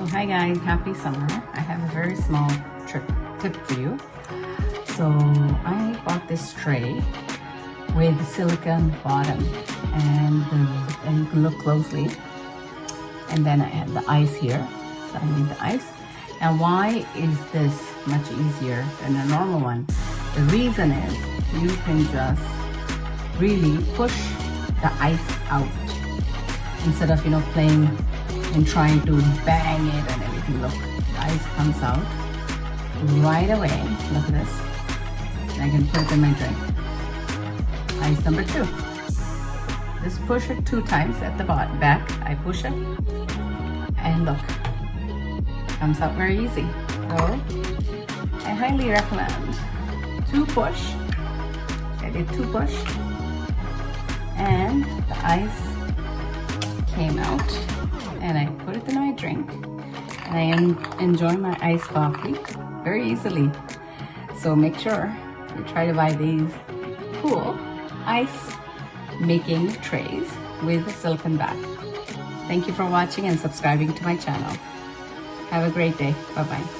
So hi guys, happy summer. I have a very small tip for you. So I bought this tray with silicone bottom, and you can look closely. And then I have the ice here. So I need the ice. Now why is this much easier than a normal one? The reason is you can just really push the ice out instead of playing and trying to bang it and everything. Look, the ice comes out right away. Look at this. And I can put it in my drink. Ice number 2. Just push it 2 times at the back. I push it and look, comes out very easy. So I highly recommend 2 push. I did 2 push and the ice came out, and I put it in my drink, and I enjoy my iced coffee very easily. So make sure you try to buy these cool ice making trays with a silicone back. Thank you for watching and subscribing to my channel. Have a great day. Bye-bye.